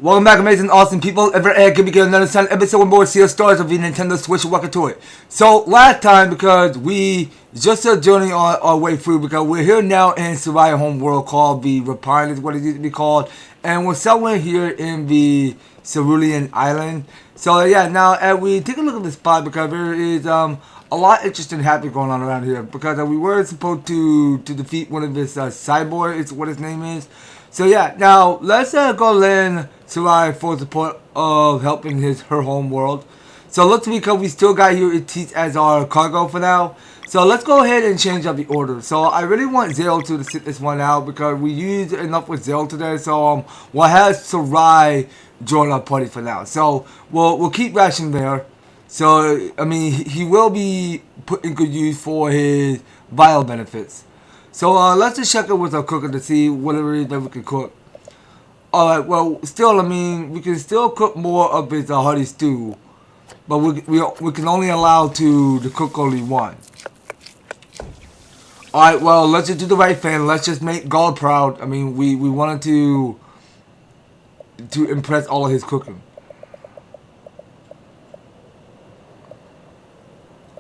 Welcome back, amazing, awesome people. Can we get another episode more Seal Stars of the Nintendo Switch? Welcome to it. So, last time, because we just a journey on our way through, because we're here now in Serai home world called the Repine, is what it used to be called. And we're somewhere here in the Cerulean Island. So, yeah, now, as we take a look at the spot, because there is a lot interesting happening going on around here. Because we were supposed to defeat one of this cyborg, is what his name is. So yeah, now let's go land Serai for support of helping her home world. So looks because we still got here Teach as our cargo for now. So let's go ahead and change up the order. So I really want Zero to sit this one out because we used enough with Zero today. So we'll have Serai join our party for now. So we'll keep Ration there. So I mean he will be put in good use for his vital benefits. So let's just check it with our cooker to see whatever it is that we can cook. Alright, well, still, I mean, we can still cook more of his hearty stew. But we can only allow to cook only one. Alright, well, let's just do the right thing. Let's just make God proud. I mean, we wanted to impress all of his cooking.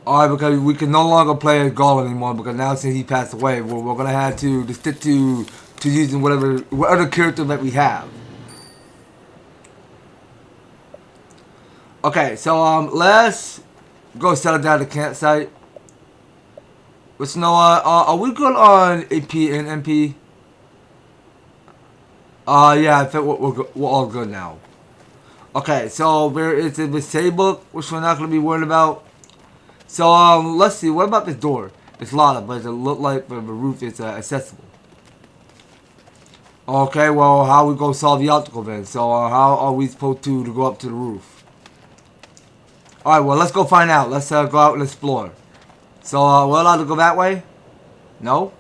Alright, because we can no longer play as Gaul anymore because now since he passed away, we're going to have to stick to using what other character that we have. Okay, so let's go settle down the campsite. But you know what, are we good on AP and MP? Yeah, I think we're all good now. Okay, so there is a mistake book, which we're not going to be worried about. So, let's see. What about this door? It's locked, but it looks like the roof is accessible. Okay, well, how are we going to solve the obstacle then? So, how are we supposed to go up to the roof? Alright, well, let's go find out. Let's go out and explore. So, we're allowed to go that way? No?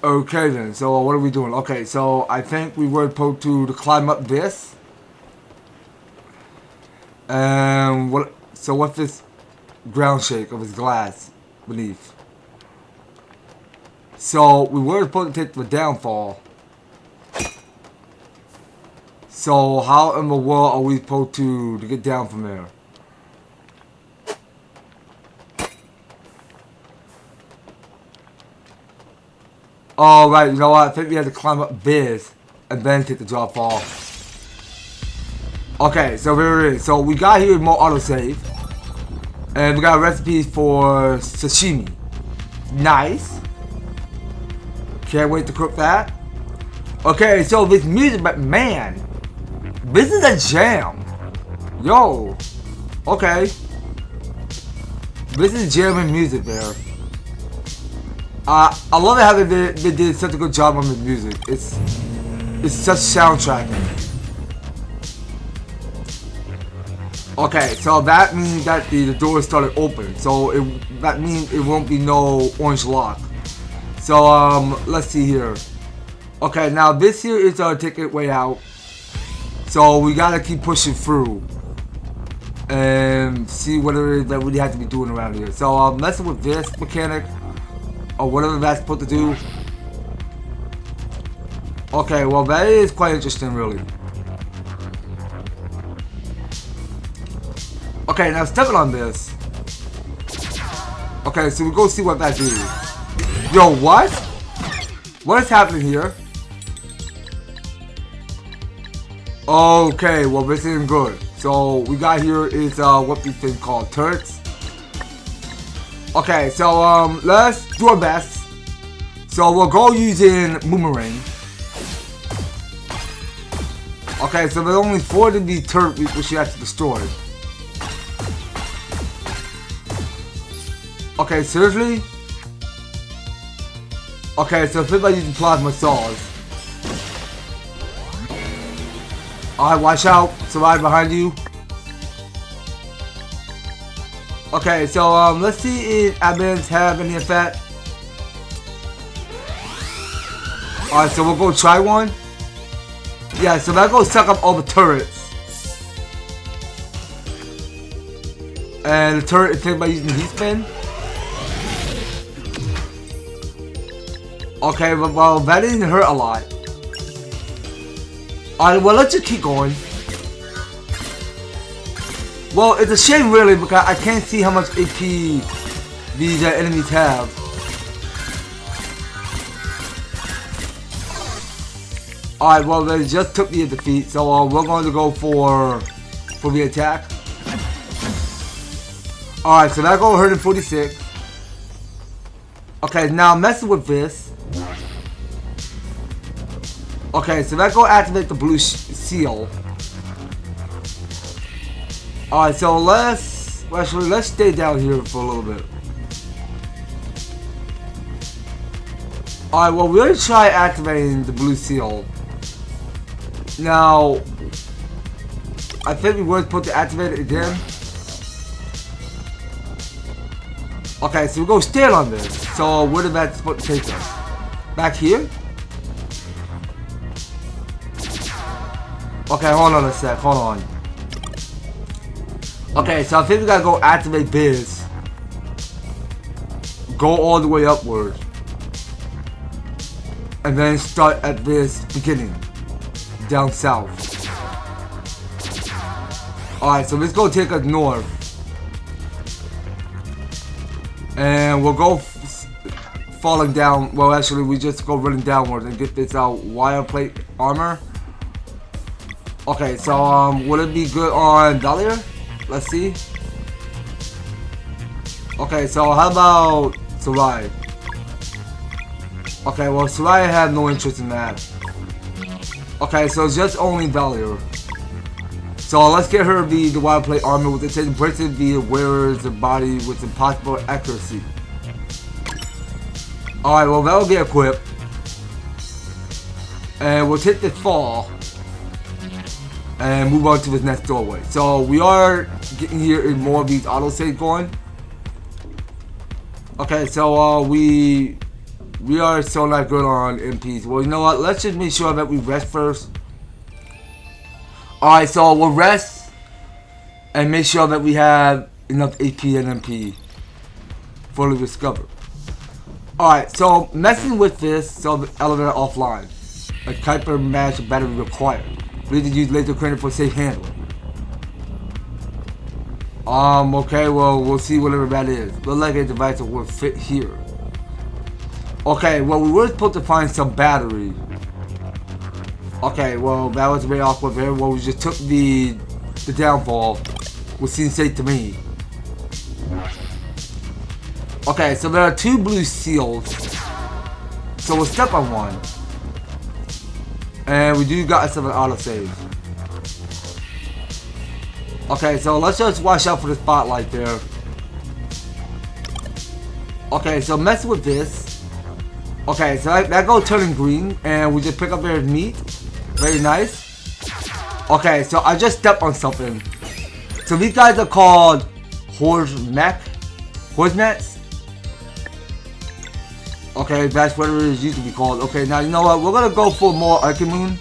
Okay, then. So, what are we doing? Okay, so, I think we were supposed to climb up this. And what's this ground shake of his glass beneath? So we were supposed to take the downfall. So how in the world are we supposed to get down from there? Alright, you know what? I think we have to climb up this and then take the drop fall. Okay, so here it is. So we got here more autosave. And we got recipes for sashimi. Nice. Can't wait to cook that. Okay, so this music, but man, this is a jam. Yo. Okay. This is jamming music there. I love it how they did such a good job on the music. It's such soundtracking. Okay, so that means that the door started open. So that means it won't be no orange lock. So let's see here. Okay, now this here is our ticket way out. So we gotta keep pushing through and see what it is that we have to be doing around here. So messing with this mechanic or whatever that's supposed to do. Okay, well that is quite interesting, really. Okay, now stepping on this. Okay, so we go see what that do. Yo, what? What is happening here? Okay, well this isn't good. So we got here is what these things called turrets. Okay, so let's do our best. So we'll go using boomerang. Okay, so there's only 4 of these turrets which you have to destroy. Okay, seriously? Okay, so if anybody using plasma saws. Alright, watch out. Survive behind you. Okay, so let's see if admins have any effect. Alright, so we'll go try one. Yeah, so that goes suck up all the turrets. And the turret is taken by using heat spin. Okay, but well, that didn't hurt a lot. Alright, well, let's just keep going. Well, it's a shame really because I can't see how much AP these enemies have. Alright, well, they just took me a defeat, so we're going to go for the attack. Alright, so that go 146. Okay, now messing with this. Okay, so that go activate the blue seal. Alright, so let's stay down here for a little bit. Alright, well, we're gonna try activating the blue seal. Now, I think we were supposed to activate it again. Okay, so we're gonna stand on this. So, where did that supposed to take us? Back here? Okay, hold on a sec, hold on. Okay, so I think we gotta go activate this. Go all the way upward. And then start at this beginning. Down south. Alright, so let's go take us north. And we'll go falling down. Well, actually, we just go running downward and get this wire plate armor. Okay, so would it be good on Dahlia? Let's see. Okay, so how about Serai? Okay, well, Serai had no interest in that. Okay, so it's just only Dahlia. So let's get her the wire plate armor with the same bracelet via wearer's body with impossible accuracy. Alright, well, that'll be equipped. And we'll take this fall. And move on to his next doorway. So we are getting here in more of these autosave going. Okay, so we are so not good on MPs. Well, you know what? Let's just make sure that we rest first. Alright, so we'll rest and make sure that we have enough AP and MP fully discovered. Alright, so messing with this, so the elevator offline. A Kuiper match battery required. We need to use laser crater for safe handling. Okay, well, we'll see whatever that is. Look like a device that will fit here. Okay, well, we were supposed to find some battery. Okay, well, that was very awkward there. Well, we just took the downfall, which seems safe to me. Okay, so there are 2 blue seals. So we'll step on one. And we do got some autosave. Okay, so let's just watch out for the spotlight there. Okay, so mess with this. Okay, so that goes turning green, and we just pick up their meat. Very nice. Okay, so I just stepped on something. So these guys are called Horsemats. Okay, that's what it used to be called. Okay, now you know what? We're gonna go for more Archimoon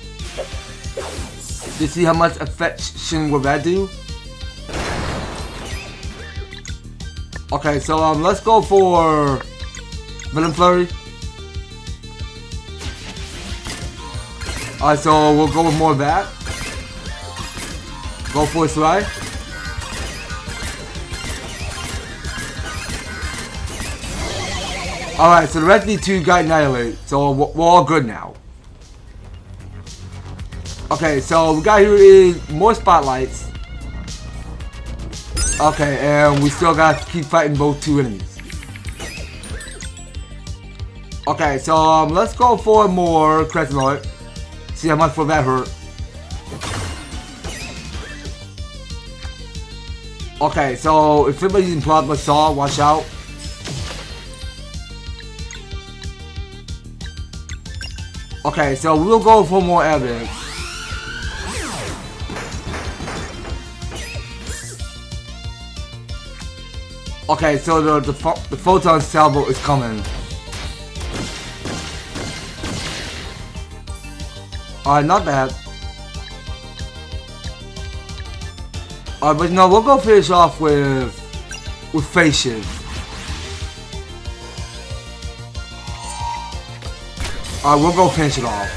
to see how much affection will that do. Okay, so let's go for Venom Flurry. Alright, so we'll go with more of that. Go for Serai. Alright, so the rest of these 2 got annihilated. So we're all good now. Okay, so we got here is more spotlights. Okay, and we still got to keep fighting both 2 enemies. Okay, so let's go for more Crescent. See how much will that hurt. Okay, so if somebody's using Plasma Saw, watch out. Okay, so we'll go for more evidence. Okay, so the photon salvo is coming. Alright, not bad. Alright, but no, we'll go finish off with faces. Alright, we'll go finish it off.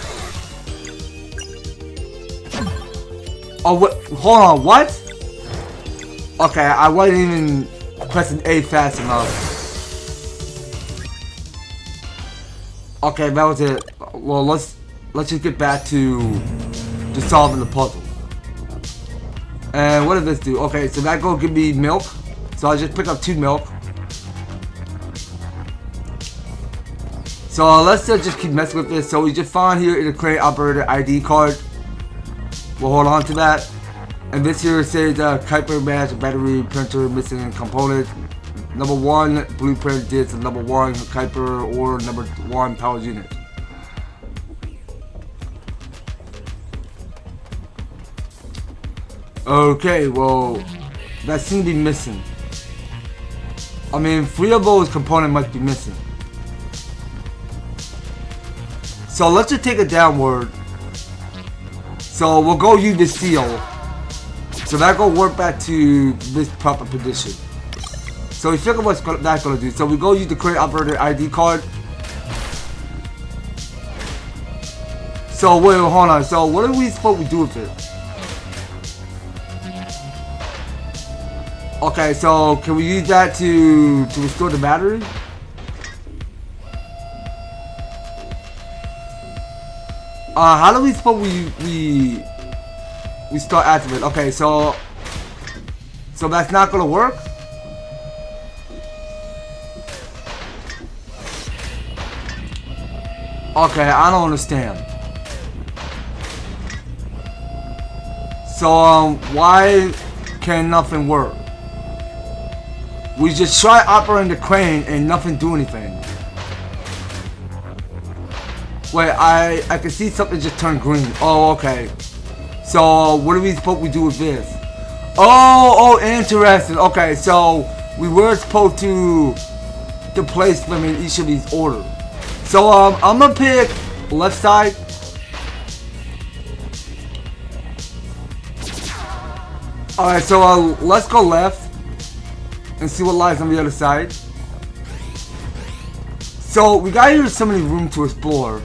Oh, what? Hold on, what? Okay, I wasn't even pressing A fast enough. Okay, that was it. Well, let's just get back to solving the puzzle. And what does this do? Okay, so that go give me milk. So I just pick up 2 milk. So let's just keep messing with this. So we just found here in the crate operator ID card. We'll hold on to that. And this here says Kuiper match battery printer missing component. Number 1 blueprint disk, number 1 Kuiper or number 1 power unit. Okay, well, that seems to be missing. I mean, 3 of those components must be missing. So let's just take it downward. So we'll go use the seal. So that go work back to this proper position. So we figure what's that's gonna do. So we go use the crate operator ID card. So wait, hold on. So what are we supposed to do with it? Okay, so can we use that to restore the battery? How do we suppose we start activating? Okay, so that's not gonna work. Okay, I don't understand. So why can nothing work? We just try operating the crane and nothing do anything. Wait, I can see something just turn green. Oh, okay. So what are we supposed to do with this? Oh, interesting. Okay, so we were supposed to place them in each of these orders. So I'm gonna pick left side. All right, so let's go left and see what lies on the other side. So we got here so many room to explore.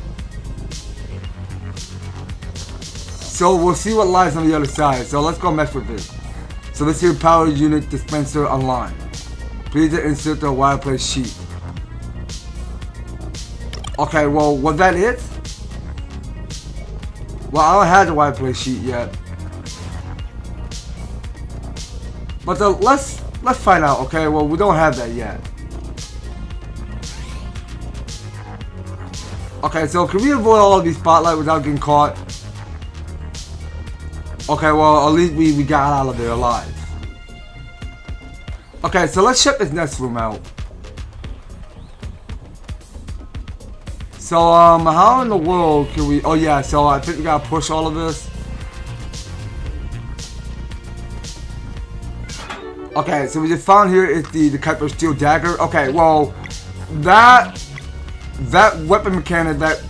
So we'll see what lies on the other side. So let's go mess with this. So this here power unit dispenser online. Please insert the wire plate sheet. Okay, well, was that it? Well, I don't have the wire plate sheet yet. But let's find out. Okay, well, we don't have that yet. Okay, so can we avoid all of these spotlights without getting caught? Okay, well, at least we got out of there alive. Okay, so let's check this next room out. So, how in the world can we... Oh, yeah, so I think we gotta push all of this. Okay, so we just found here is the Kuiper steel dagger. Okay, well, that weapon mechanic that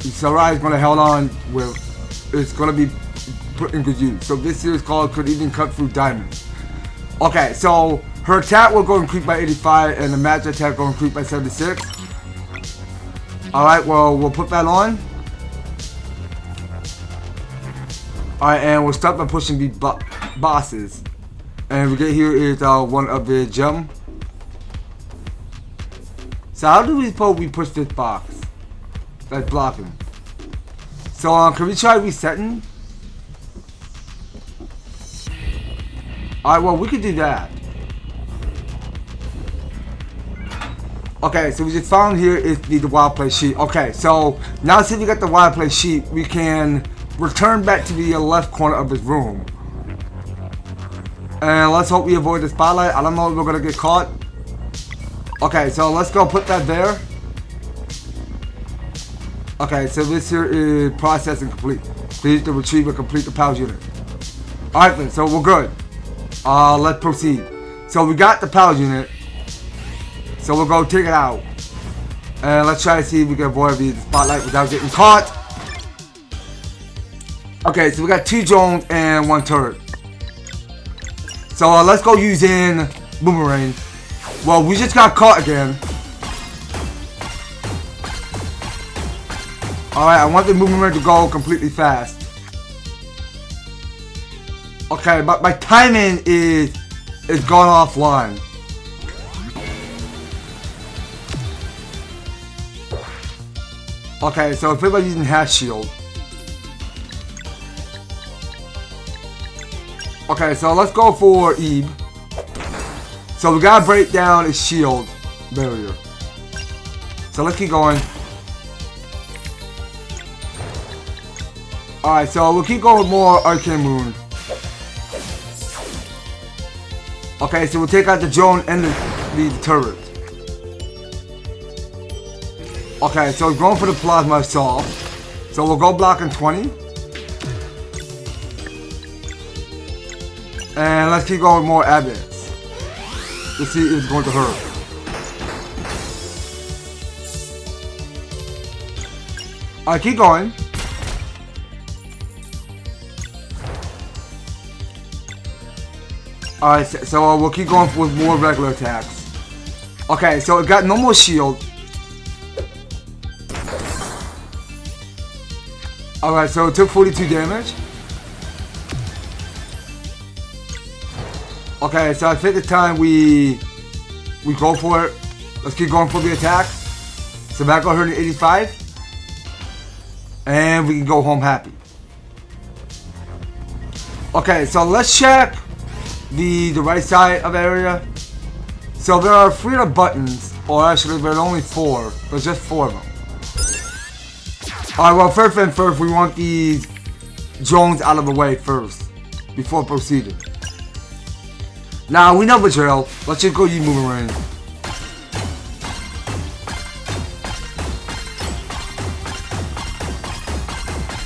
Serai is gonna hold on with is gonna be put in good use. So this here is called could even cut through diamonds. Okay, so her attack will go increase by 85 and the magic attack will increase by 76. Alright, well, we'll put that on. Alright, and we'll start by pushing the bosses. And we get here is one of the gem. So how do we suppose we push this box that's blocking? So can we try resetting? Alright, well, we could do that. Okay, so we just found here is the wire plate sheet. Okay, so now since we got the wire plate sheet, we can return back to the left corner of this room. And let's hope we avoid the spotlight. I don't know if we're gonna get caught. Okay, so let's go put that there. Okay, so this here is processing complete. Please to retrieve and complete the power unit. Alright then, so we're good. Let's proceed. So we got the power unit. So we'll go take it out. And let's try to see if we can avoid the spotlight without getting caught. Okay, so we got 2 drones and 1 turret. So let's go using boomerang. Well, we just got caught again. Alright, I want the movement to go completely fast. Okay, but my timing is gone offline. Okay, so if everybody's using Hash Shield. Okay, so let's go for Eve. So we gotta break down his shield barrier. So let's keep going. Alright, so we'll keep going with more Arcane Moon. Okay, so we'll take out the drone and the turret. Okay, so we're going for the Plasma Assault. So we'll go blocking 20. And let's keep going with more Abbats. Let's see if it's going to hurt. Alright, keep going. Alright, so we'll keep going with more regular attacks. Okay, so it got no more shield. Alright, so it took 42 damage. Okay, so I think it's time we go for it. Let's keep going for the attack. So back on 185. And we can go home happy. Okay, so let's check the right side of the area. So there are 3 other buttons, or actually there are only 4. There's just 4 of them. Alright, well first thing first, we want these drones out of the way first, before proceeding. Now, we know the drill. Let's just go use Boomerang.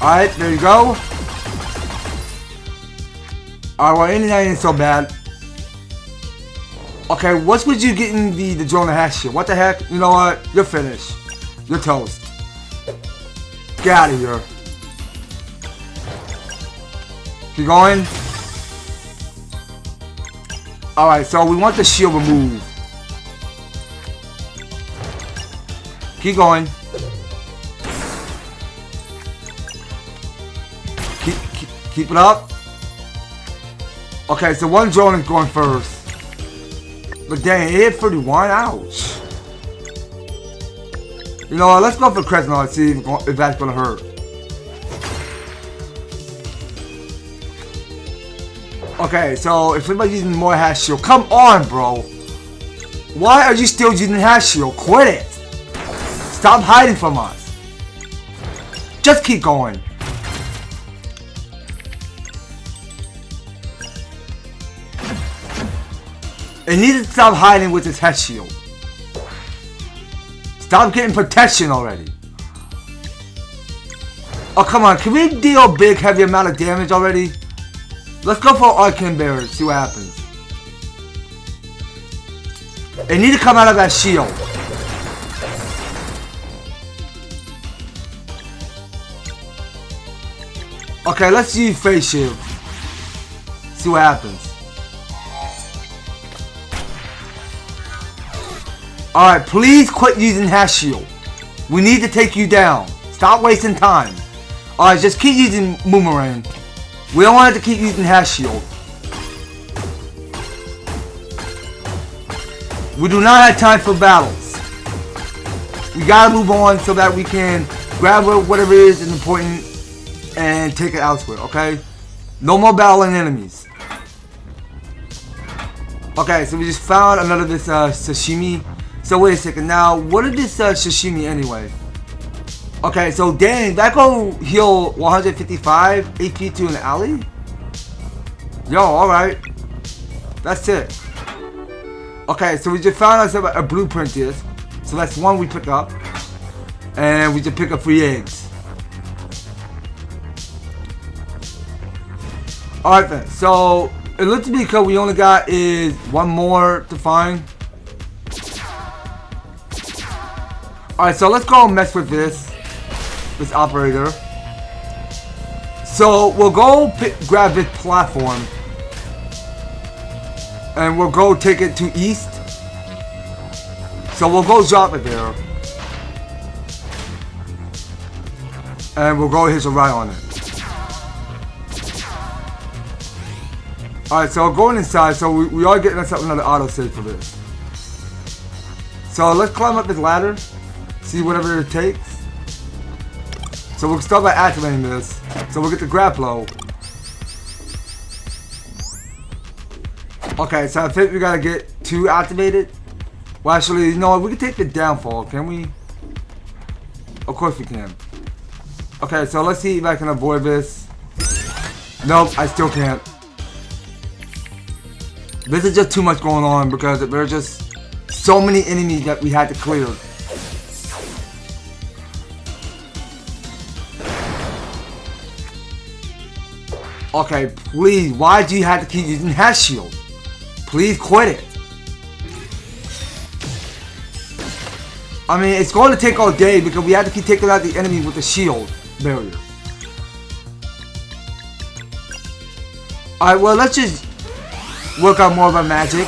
Alright, there you go. Alright, well, 89 ain't so bad. Okay, what's with you getting the drone and hash shit? What the heck? You know what? You're finished. You're toast. Get out of here. Keep going. Alright, so we want the shield removed. Keep going. Keep it up. Okay, so one drone is going first. But dang, it hit 31. Ouch. You know what? Let's go for Crescent and see if that's gonna hurt. Okay, so if anybody's using more Hash Shield, come on, bro. Why are you still using Hash Shield? Quit it. Stop hiding from us. Just keep going. It needs to stop hiding with its Hash Shield. Stop getting protection already. Oh, come on. Can we deal a big, heavy amount of damage already? Let's go for Arcane Barrier, see what happens. It needs to come out of that shield. Okay, let's use Face Shield. See what happens. Alright, please quit using Hash Shield. We need to take you down. Stop wasting time. Alright, just keep using Boomerang. We don't want it to keep using Hash Shield. We do not have time for battles. We gotta move on so that we can grab whatever is important and take it elsewhere, okay? No more battling enemies. Okay, so we just found another this sashimi. So wait a second, now what is this sashimi anyway? Okay, so dang, that go heal 155 HP to an alley? Yo, alright. That's it. Okay, so we just found ourselves a blueprint disc. So that's one we pick up. And we just pick up 3 eggs. Alright then, so it looks to me because we only got is one more to find. Alright, so let's go and mess with this operator. So we'll go grab this platform and we'll go take it to east. So we'll go drop it there. And we'll go hit Serai on it. Alright, so going inside, so we are getting us up another autosave for this. So let's climb up this ladder, see whatever it takes. So we'll start by activating this. So we'll get the Graplo. Okay, so I think we gotta get 2 activated. Well, actually, you know what? We can take the downfall, can we? Of course we can. Okay, so let's see if I can avoid this. Nope, I still can't. This is just too much going on because there are just so many enemies that we had to clear. Okay, please, why do you have to keep using Hat Shield? Please quit it. I mean, it's going to take all day because we have to keep taking out the enemy with the shield barrier. Alright, well, let's just work out more of our magic.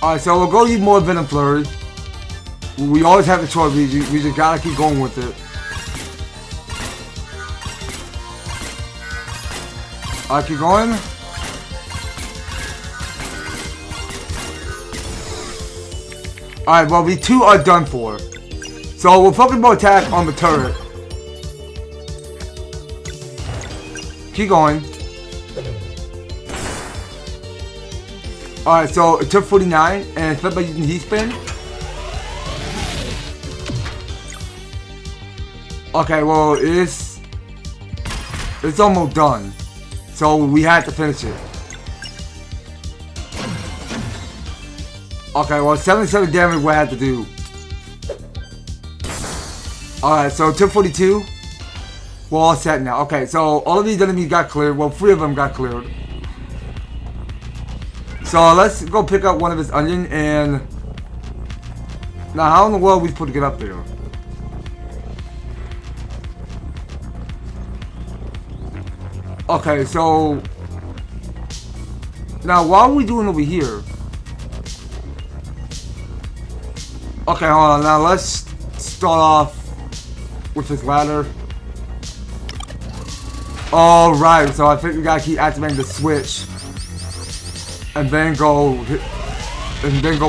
Alright, so we'll go use more Venom Flurry. We always have the choice, we just gotta keep going with it. Alright, keep going. Alright, well, we 2 are done for. So we'll focus more attack on the turret. Keep going. Alright, so it took 49 and flip by using heat spin. Okay, well, it's almost done. So we had to finish it. Okay, well, 77 damage we had to do. Alright, so it took 42. We're all set now. Okay, so all of these enemies got cleared. Well, 3 of them got cleared. So let's go pick up one of his onion and... Now, how in the world are we supposed to get up there? Okay, so... Now, what are we doing over here? Okay, hold on. Now, let's start off with this ladder. Alright, so I think we gotta keep activating the switch. And then go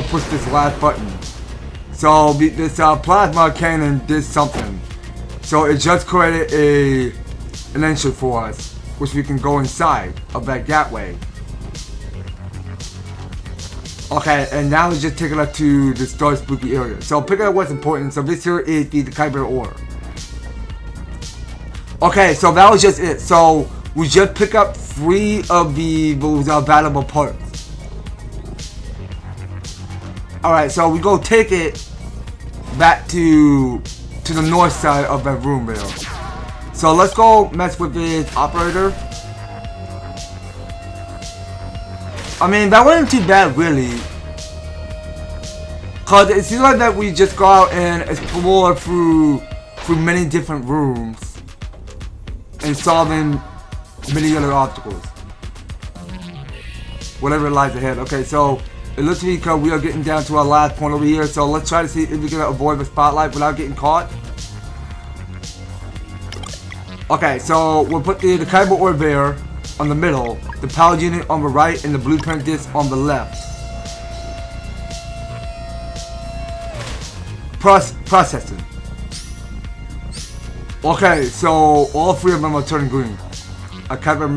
push this last button. So this plasma cannon did something. So it just created an entrance for us, which we can go inside of that gateway. Okay, and now it's just taking us to this dark spooky area. So pick up what's important. So this here is the Kyber ore. Okay, so that was just it. So we just pick up 3 of those valuable parts. Alright, so we go take it back to the north side of that room there. So let's go mess with this operator. I mean, that wasn't too bad really. Cause it seems like that we just go out and explore through many different rooms and solving many other obstacles. Whatever lies ahead. Okay, so it looks to me because we are getting down to our last point over here. So let's try to see if we can avoid the spotlight without getting caught. Okay, so we'll put the Kyber ore there on the middle, the power unit on the right, and the blueprint disc on the left. Processing. Okay, so all 3 of them are turning green. A Kyber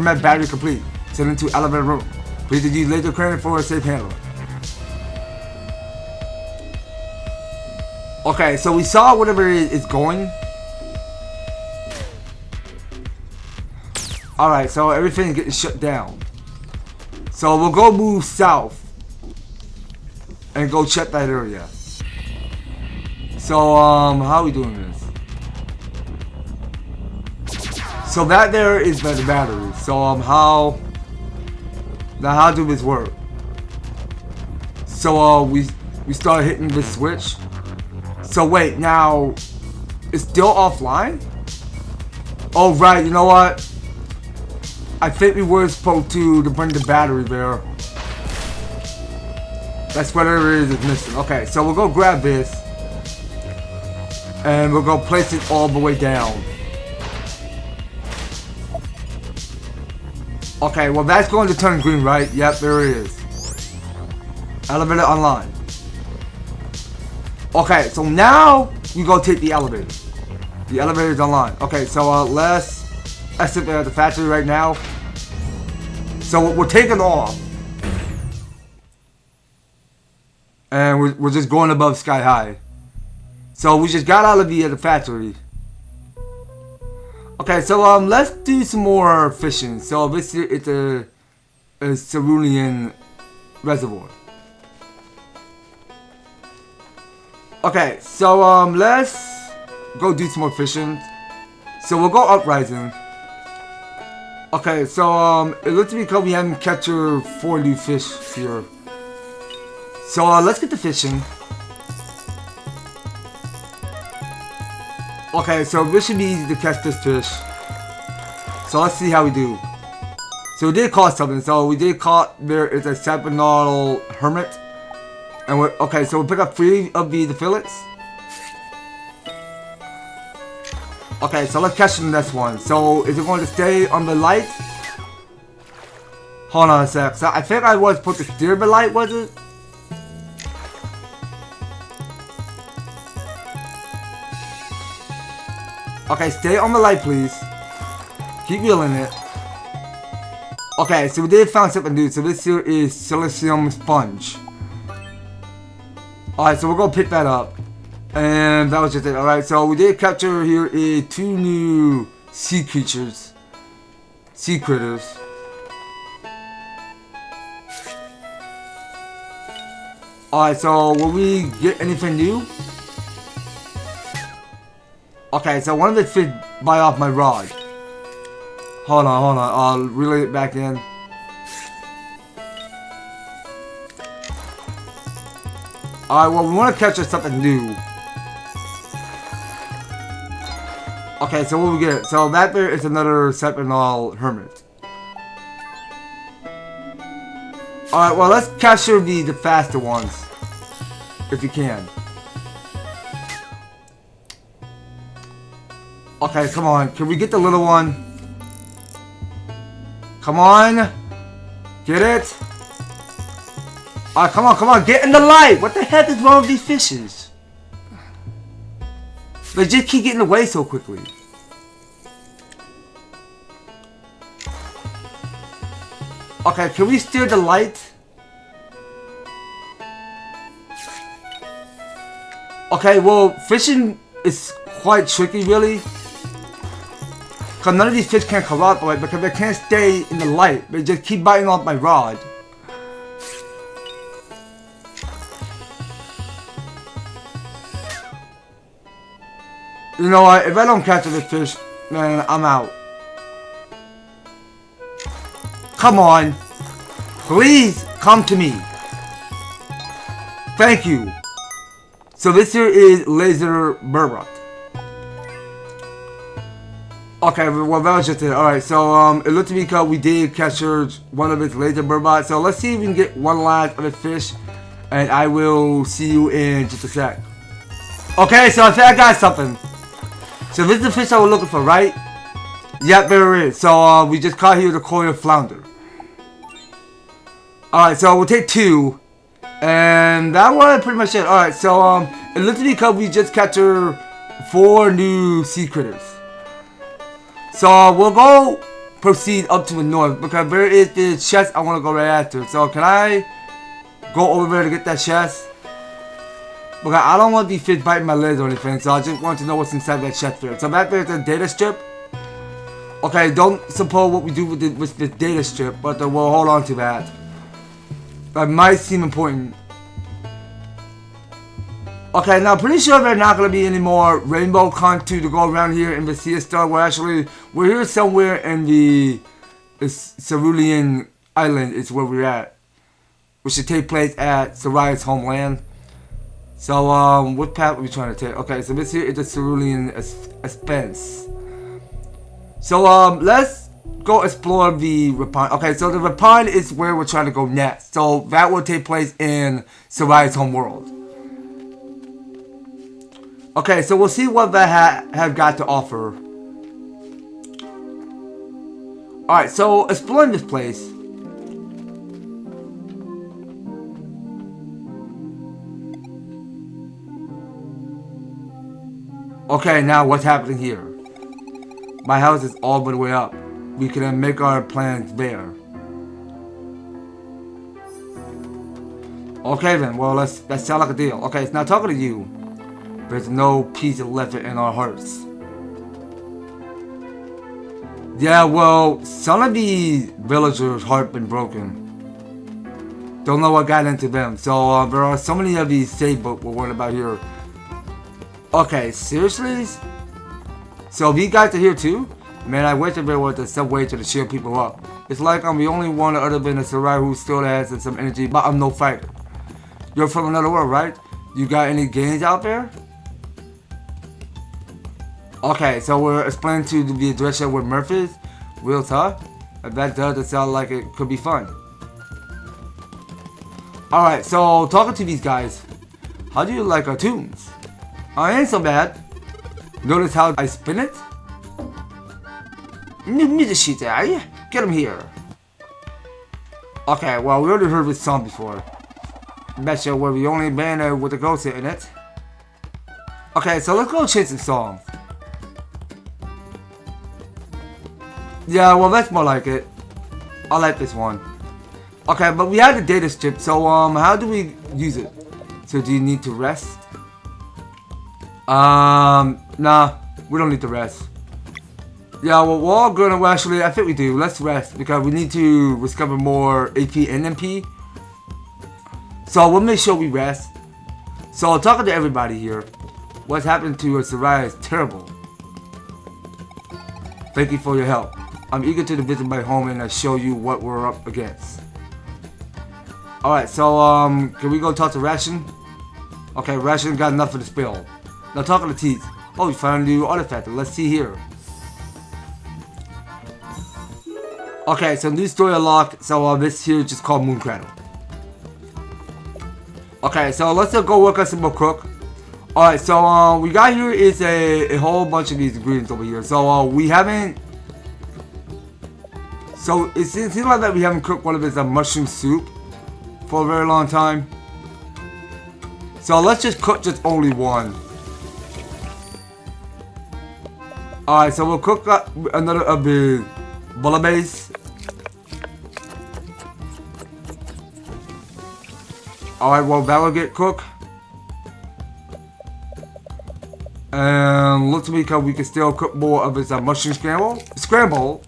Met battery complete. Sent into elevator room. Please use laser crane for a safe handling. Okay, so we saw whatever is going. Alright, so everything is getting shut down. So we'll go move south and go check that area. So, how are we doing this? So that there is the battery. So, how do this work? So, we start hitting the switch. So wait, now it's still offline? Oh right, you know what? I think we were supposed to bring the battery there. That's whatever it is missing. Okay, so we'll go grab this. And we'll go place it all the way down. Okay, well that's going to turn green, right? Yep, there it is. Elevator online. Okay, so now we go take the elevator. The elevator is online. Okay, so let's exit the factory right now. So we're taking off. And we're just going above sky high. So we just got out of the factory. Okay, so let's do some more fishing. So this here is a cerulean reservoir. Okay, so let's go do some more fishing. So we'll go uprising. Okay, so it looks to me because we haven't captured 4 new fish here. So let's get the fishing. Okay, so this should be easy to catch this fish. So let's see how we do. So we did caught something. So we did caught, there is a sapinodal hermit. And we're, okay, so we'll pick up 3 of the fillets. Okay, so let's catch the next one. So is it going to stay on the light? Hold on a sec. So I think I was supposed to steer the light, was it? Okay, stay on the light, please. Keep reeling it. Okay, so we did find something new. So this here is silicium sponge. Alright, so we're gonna pick that up. And that was just it. Alright, so we did capture here 2 new sea creatures. Sea critters. Alright, so will we get anything new? Okay, so one of it fit bite off my rod. Hold on. I'll reel it back in. Alright, well, we want to capture something new. Okay, so what we get? So that there is another sapinodal hermit. Alright, well, let's capture the faster ones. If you can. Okay, come on. Can we get the little one? Come on. Get it? Alright, come on. Get in the light. What the heck is wrong with these fishes? They just keep getting away so quickly. Okay, can we steer the light? Okay, well, fishing is quite tricky, really. Because none of these fish can cooperate because they can't stay in the light. They just keep biting off my rod. You know what? If I don't catch this fish, man, I'm out. Come on. Please come to me. Thank you. So this here is laser burbot. Okay, well that was just it. Alright, so it looked to me because we did capture one of its laser burbot. So let's see if we can get one last of the fish. And I will see you in just a sec. Okay, so I think I got something. So this is the fish I was looking for, right? Yep, there it is. So we just caught here the coil flounder. Alright, so we'll take 2. And that was pretty much it. Alright, so it looks to me because we just captured 4 new sea critters. So we'll go proceed up to the north because there is the chest I want to go right after. So can I go over there to get that chest? Because I don't want these fish biting my legs or anything, so I just want to know what's inside that chest there. So back there's a data strip. Okay, don't suppose what we do with this data strip, but we'll hold on to that. That might seem important. Okay, now pretty sure there's not going to be any more rainbow contour to go around here in the Sea Star. We're here somewhere in the Cerulean Island is where we're at. Which should take place at Serai's homeland. So, what path are we trying to take? Okay, so this here is the Cerulean Expanse. So, let's go explore the Repine. Okay, so the Repine is where we're trying to go next. So that will take place in Serai's home world. Okay, so we'll see what that have got to offer. Alright, so exploring this place. Okay, now what's happening here? My house is all the way up. We can make our plans there. Okay then, well that sounds like a deal. Okay, it's not talking to you. There's no peace left in our hearts. Yeah, well, some of the villagers' heart been broken. Don't know what got into them. So there are so many of these sailboats we're worried about here. Okay, seriously? So these guys are here too? Man, I wish there was some way to cheer people up. It's like I'm the only one other than a Serai who still has some energy, but I'm no fighter. You're from another world, right? You got any games out there? Okay, so we're explaining to the direction where Murph is. Real tough. If that does sound like it could be fun. Alright, so talking to these guys. How do you like our tunes? I ain't so bad. Notice how I spin it? New music sheet, eh? Get him here. Okay, well, we already heard this song before. Betcha we're the only band with a ghost in it. Okay, so let's go change some songs. Yeah, well, that's more like it. I like this one. Okay, but we have the data strip, so how do we use it? So do you need to rest? Nah, we don't need to rest. Yeah, well, we're all gonna, well, actually, I think we do. Let's rest, because we need to discover more AP and MP. So we'll make sure we rest. So talking to everybody here, what's happened to Serai is terrible. Thank you for your help. I'm eager to visit my home and show you what we're up against. Alright, so can we go talk to Ration? Okay, Ration got nothing to spill. Now talking to Teeth. Oh, we found a new artifact. Let's see here. Okay, so new story unlocked. So this here is just called Moon Cradle. Okay, so let's go work on some more cook. Alright, so we got here is a whole bunch of these ingredients over here. So we haven't. So it seems like that we haven't cooked one of his mushroom soup for a very long time. So let's just cook just only one. Alright, so we'll cook another of the bouillabaisse. Alright, well that will get cooked. And looks to me like we can still cook more of his mushroom scramble.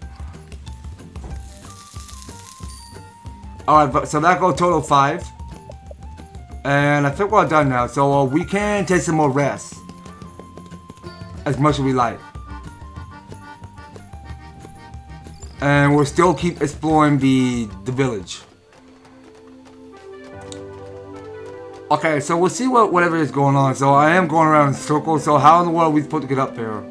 Alright, so that goes total 5. And I think we're done now. So we can take some more rest. As much as we like. And we'll still keep exploring the village. Okay, so we'll see whatever is going on. So I am going around in circles. So how in the world are we supposed to get up there?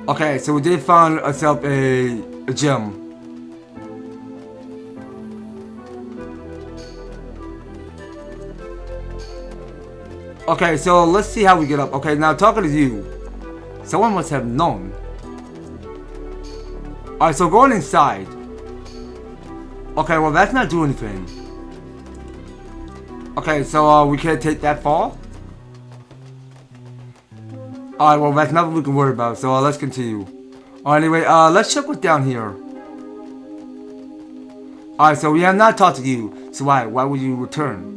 Okay, so we did find ourselves a gem. Okay, so let's see how we get up. Okay, now talking to you. Someone must have known. Alright, so going inside. Okay, well that's not doing anything. Okay, so we can't take that fall. Alright, well that's nothing we can worry about. So let's continue. Alright, anyway, let's check what's down here. Alright, so we have not talked to you. So why would you return?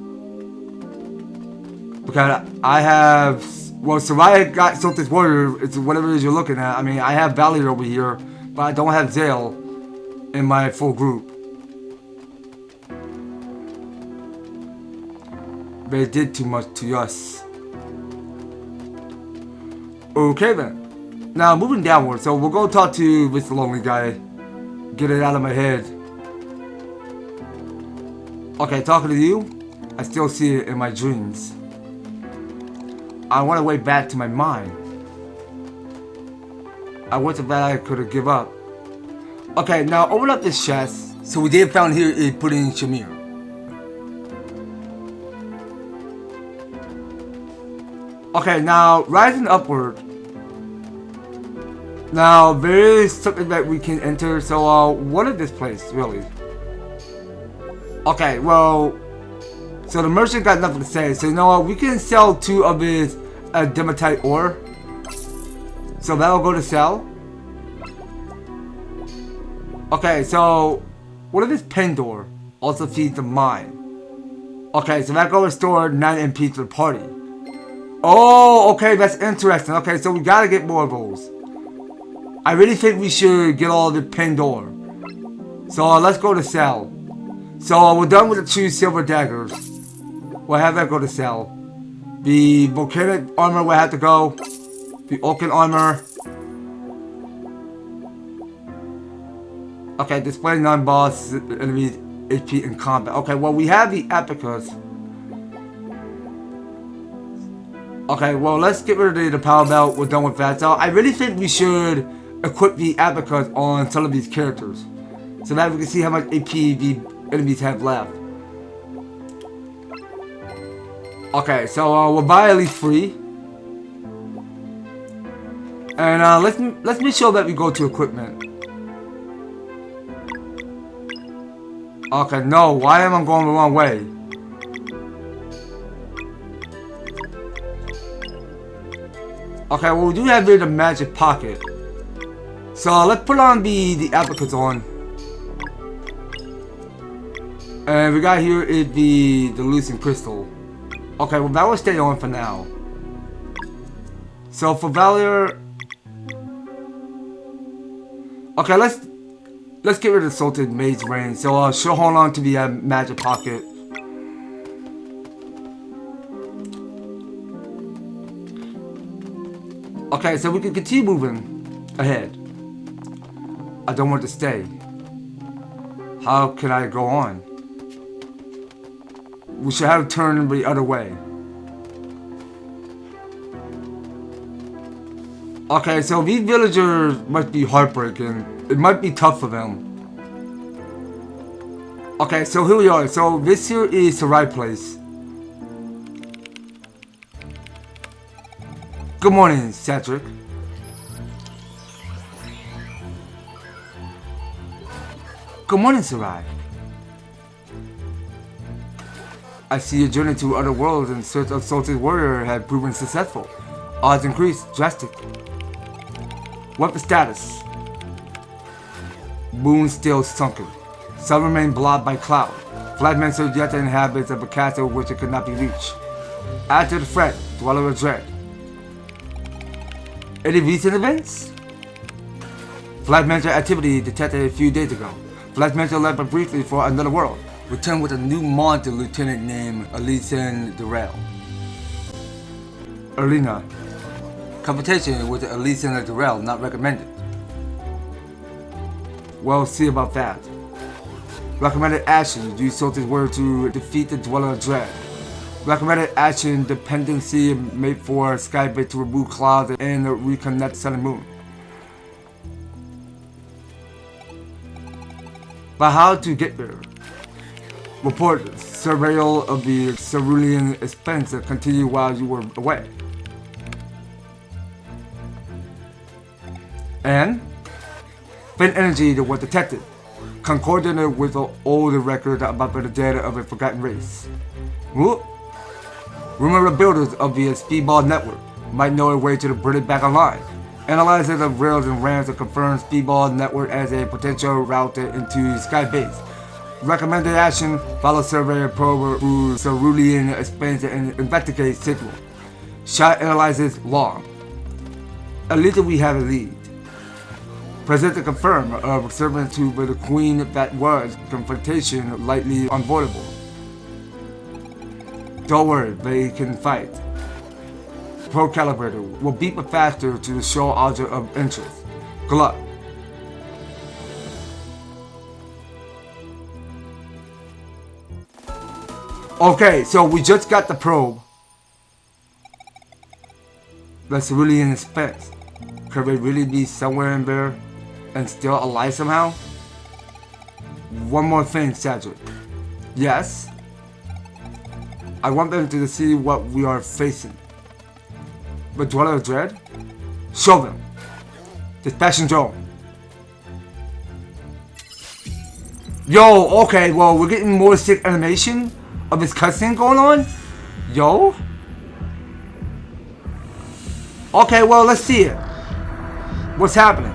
Because I have, well, Serai got Sultan's Warrior, it's whatever it is you're looking at. I mean, I have Valier over here, but I don't have Zale in my full group. They did too much to us. Okay then. Now, moving downward, so we'll go talk to this lonely guy. Get it out of my head. Okay, talking to you, I still see it in my dreams. I want a way back to my mind. I wish that I could have give up. Okay, now open up this chest. So we did found here is putting Shamir. Okay, now rising upward. Now there is something that we can enter. So what is this place really? Okay, well, so the merchant got nothing to say. So you know what? We can sell 2 of his dematite ore. So that'll go to sell. Okay, so what is this pen door? Also feeds the mine. Okay, so that go restore 9 MP to the party. Oh, okay, that's interesting. Okay, so we gotta get more of those. I really think we should get all the pen door. So let's go to sell. So we're done with the 2 silver daggers. We'll have that go to sell. The volcanic armor will have to go. The oaken armor. Okay, display non-boss enemy HP in combat. Okay, well we have the epicus. Okay, well let's get rid of the power belt. We're done with that. So I really think we should equip the epicus on some of these characters, so that we can see how much AP the enemies have left. Okay, so we'll buy at least 3. And let's make sure that we go to equipment. Okay, no, why am I going the wrong way? Okay, well we do have here the magic pocket. So let's put on the abacus on. And we got here is the lucent crystal. Okay, well that will stay on for now. So for Valor. Okay, let's get rid of the salted mage rain. So she'll hold on to the magic pocket. Okay, so we can continue moving ahead. I don't want to stay. How can I go on? We should have turned the other way. Okay, so these villagers must be heartbreaking. It might be tough for them. Okay, so here we are. So this here is Serai place. Good morning, Cedric. Good morning, Serai. I see your journey to other worlds in search of Salted Warrior had proven successful. Odds increased drastically. What the status? Moon still sunken. Sun remained blocked by cloud. Fragments yet the inhabitants of a castle which it could not be reached. Add to the threat, dweller of dread. Any recent events? Fragmental activity detected a few days ago. Fragmental left but briefly for another world. Returned with a new monster lieutenant named Elysian Durrell. Arena. Confrontation with Elysian Durrell not recommended. We'll see about that. Recommended action. Use Salted Word to defeat the Dweller of Dread. Recommended action dependency made for Skybit to remove clouds and reconnect Sun and Moon. But how to get there? Report surveil of the cerulean expense continue while you were away. And faint energy that was detected, concordant with the older record about the dead of a forgotten race. Whoop. Rumor of builders of the Speedball network might know a way to bring it back online. Analyzers of rails and ramps have confirmed Speedball network as a potential route into Sky Base. Recommended action: follow survey probe through cerulean expense and investigate signal. Shot analyzes long. At least we have a lead. Present to confirm of servant to the queen that was confrontation lightly unavoidable. Don't worry, they can fight. Pro Calibrator will beat the faster to show object of interest. Good luck. Okay, so we just got the probe. That's really in expense. Could they really be somewhere in there and still alive somehow? one more thing, Cedric. Yes? I want them to see what we are facing. But Dweller of Dread? Show them. Dispassion drone. Yo, okay, well, we're getting more sick animation of this cutscene going on. Yo. Okay, well, let's see it. What's happening?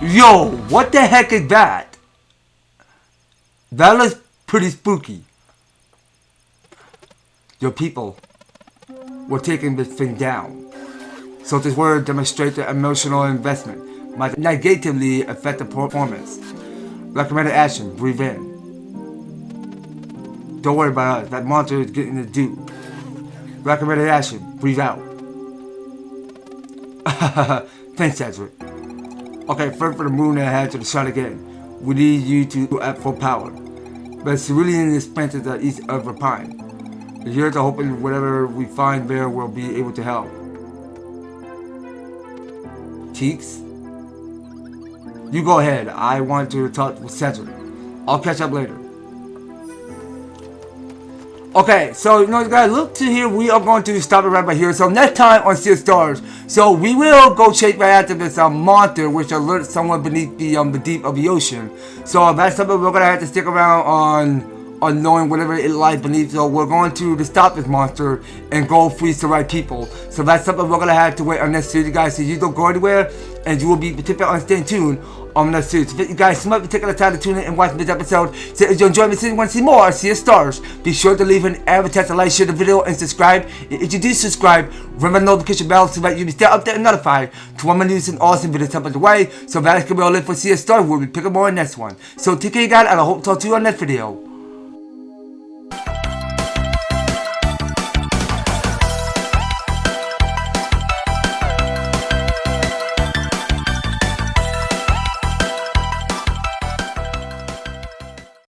Yo, what the heck is that? That looks pretty spooky. Your people were taking this thing down. So this word demonstrates the emotional investment might negatively affect the performance. Recommended action, breathe in. Don't worry about us, that monster is getting the due. Recommended action, breathe out. Thanks, Cedric. Okay, first for the moon and head to the sun again. We need you to at full power. But Cerulean is planted at the east of Repine. We're here to hoping whatever we find there will be able to help. Cheeks? You go ahead. I want to talk with Cedric. I'll catch up later. Okay, so you know guys, look to here, we are going to stop it right by here. So next time on Sea of Stars, so we will go chase right after this monster which alerts someone beneath the deep of the ocean. So that's something we're gonna have to stick around on knowing whatever it lies beneath. So we're going to stop this monster and go free Serai people. So that's something we're gonna have to wait on next series, guys. So you don't go anywhere, and you will be participating on staying tuned on the series. If you guys so much for taking the time to tune in and watch this episode. So if you enjoyed this and want to see more Sea of Stars, be sure to leave an EverTastic like, share the video, and subscribe. And if you do subscribe, remember the notification bell so that you'll be stay updated and notified to when my news and awesome videos up on the way. So that's gonna be all it for Sea of Stars. We'll be picking more in the next one. So take care guys, and I hope to talk to you on next video.